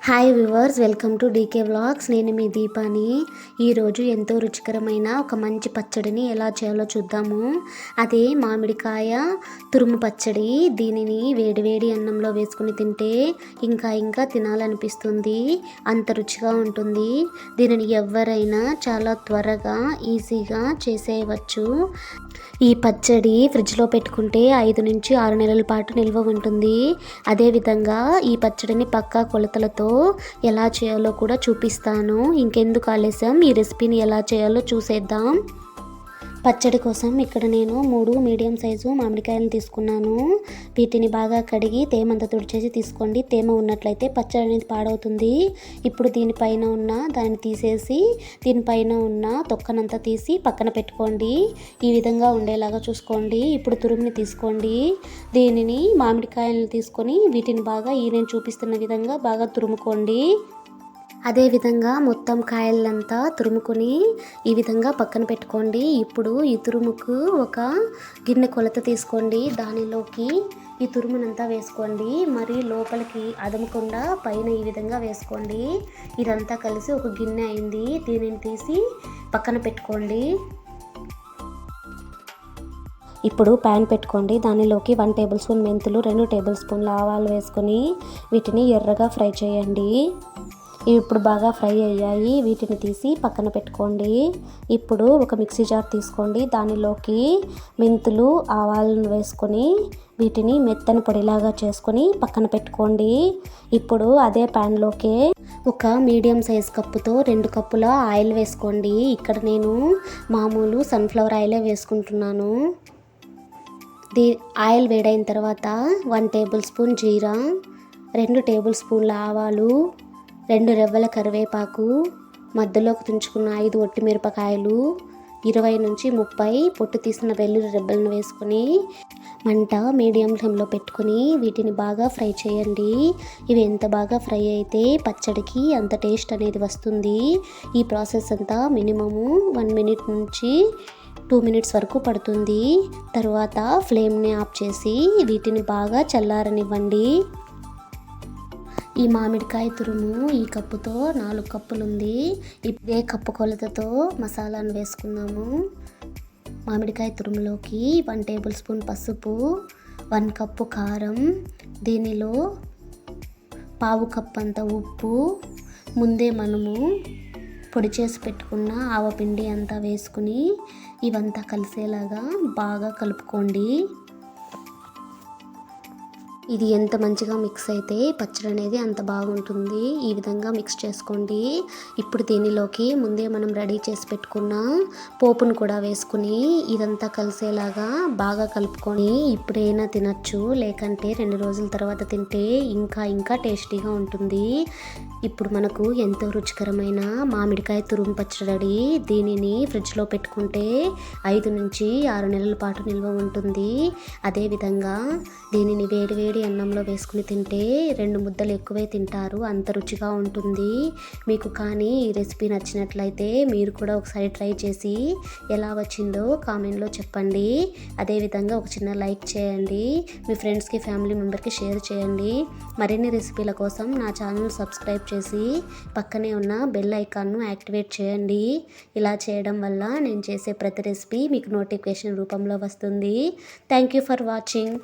Hi viewers, welcome to DK vlogs. నేను మీ దీపాని. ఈరోజు ఎంతో రుచికరమైన ఒక మంచి పచ్చడిని ఎలా చేయాలో చూద్దాము. అదే మామిడికాయ తురుము పచ్చడి. దీనిని వేడివేడి అన్నంలో వేసుకుని తింటే ఇంకా తినాలనిపిస్తుంది. అంత రుచిగా ఉంటుంది. దీనిని ఎవరైనా చాలా త్వరగా ఈజీగా చేసేయవచ్చు. ఈ పచ్చడి ఫ్రిడ్జ్లో పెట్టుకుంటే 5 నుంచి 6 నెలల పాటు నిల్వ ఉంటుంది. అదేవిధంగా ఈ పచ్చడిని పక్కా కొలతలతో ఎలా చేయాలో కూడా చూపిస్తాను. ఇంకెందుకు ఆలస్యం, ఈ రెసిపీని ఎలా చేయాలో చూసేద్దాం. పచ్చడి కోసం ఇక్కడ నేను 3 మీడియం సైజు మామిడికాయలను తీసుకున్నాను. వీటిని బాగా కడిగి తేమంతా తుడిచేసి తీసుకోండి. తేమ ఉన్నట్లయితే పచ్చడి అనేది పాడవుతుంది. ఇప్పుడు దీనిపైన ఉన్న దాన్ని తీసేసి దీనిపైన ఉన్న తొక్కనంతా తీసి పక్కన పెట్టుకోండి. ఈ విధంగా ఉండేలాగా చూసుకోండి. ఇప్పుడు తురుముని తీసుకోండి. దీనిని మామిడికాయలను తీసుకొని వీటిని బాగా నేను చూపిస్తున్న విధంగా బాగా తురుముకోండి. అదేవిధంగా మొత్తం కాయలంతా తురుముకొని ఈ విధంగా పక్కన పెట్టుకోండి. ఇప్పుడు ఈ తురుముకు ఒక గిన్నె కొలత తీసుకోండి. దానిలోకి ఈ తురుమునంతా వేసుకోండి. మరి లోపలికి అదమకుండా పైన ఈ విధంగా వేసుకోండి. ఇదంతా కలిసి ఒక గిన్నె అయింది. దీనిని తీసి పక్కన పెట్టుకోండి. ఇప్పుడు ప్యాన్ పెట్టుకోండి. దానిలోకి 1 టేబుల్ స్పూన్ మెంతులు, 2 టేబుల్ స్పూన్ల ఆవాలు వేసుకొని వీటిని ఎర్రగా ఫ్రై చేయండి. ఇప్పుడు బాగా ఫ్రై అయ్యాయి. వీటిని తీసి పక్కన పెట్టుకోండి. ఇప్పుడు ఒక మిక్సీ జార్ తీసుకోండి. దానిలోకి మెంతులు, ఆవాలను వేసుకొని వీటిని మెత్తని పొడిలాగా చేసుకొని పక్కన పెట్టుకోండి. ఇప్పుడు అదే ప్యాన్లోకి ఒక మీడియం సైజ్ కప్పుతో 2 కప్పుల ఆయిల్ వేసుకోండి. ఇక్కడ నేను మామూలు సన్ఫ్లవర్ ఆయిలే వేసుకుంటున్నాను. ఆయిల్ వేడైన తర్వాత 1 టేబుల్ స్పూన్ జీరా, 2 టేబుల్ స్పూన్ల ఆవాలు, 2 రెవ్వల కరివేపాకు, మధ్యలోకి తుంచుకున్న 5 ఒట్టి మిరపకాయలు, 20 నుంచి 30 పొట్టు తీసిన వెల్లుల్లి రెబ్బలను వేసుకొని మంట మీడియం ఫ్లేమ్లో పెట్టుకొని వీటిని బాగా ఫ్రై చేయండి. ఇవి ఎంత బాగా ఫ్రై అయితే పచ్చడికి అంత టేస్ట్ అనేది వస్తుంది. ఈ ప్రాసెస్ అంతా మినిమము 1 మినిట్ నుంచి 2 మినిట్స్ వరకు పడుతుంది. తర్వాత ఫ్లేమ్ని ఆఫ్ చేసి వీటిని బాగా చల్లారనివ్వండి. ఈ మామిడికాయ తురుము ఈ కప్పుతో 4 కప్పులు ఉంది. ఇదే కప్పు కొలతతో మసాలాను వేసుకున్నాము. మామిడికాయ తురుములోకి 1 టేబుల్ స్పూన్ పసుపు, 1 కప్పు కారం, దీనిలో పావు కప్పు అంత ఉప్పు, ముందే మనము పొడి చేసి పెట్టుకున్న ఆవపిండి అంతా వేసుకుని ఇవంతా కలిసేలాగా బాగా కలుపుకోండి. ఇది ఎంత మంచిగా మిక్స్ అయితే పచ్చడి అనేది అంత బాగుంటుంది. ఈ విధంగా మిక్స్ చేసుకోండి. ఇప్పుడు దీనిలోకి ముందే మనం రెడీ చేసి పెట్టుకున్న పోపును కూడా వేసుకుని ఇదంతా కలిసేలాగా బాగా కలుపుకొని ఇప్పుడైనా తినచ్చు, లేకంటే 2 రోజుల తర్వాత తింటే ఇంకా టేస్టీగా ఉంటుంది. ఇప్పుడు మనకు ఎంతో రుచికరమైన మామిడికాయ తురుము పచ్చడి రెడీ. దీనిని ఫ్రిడ్జ్లో పెట్టుకుంటే 5 నుంచి 6 నెలల పాటు నిల్వ ఉంటుంది. అదేవిధంగా దీనిని వేడివేడి అన్నంలో వేసుకుని తింటే 2 ముద్దలు ఎక్కువే తింటారు. అంత రుచిగా ఉంటుంది. మీకు కానీ ఈ రెసిపీ నచ్చినట్లయితే మీరు కూడా ఒకసారి ట్రై చేసి ఎలా వచ్చిందో కామెంట్లో చెప్పండి. అదేవిధంగా ఒక చిన్న లైక్ చేయండి. మీ ఫ్రెండ్స్కి, ఫ్యామిలీ మెంబర్కి షేర్ చేయండి. మరిన్ని రెసిపీల కోసం నా ఛానల్ సబ్స్క్రైబ్ చేసి పక్కనే ఉన్న బెల్ ఐకాన్ను యాక్టివేట్ చేయండి. ఇలా చేయడం వల్ల నేను చేసే ప్రతి రెసిపీ మీకు నోటిఫికేషన్ రూపంలో వస్తుంది. Thank you for watching.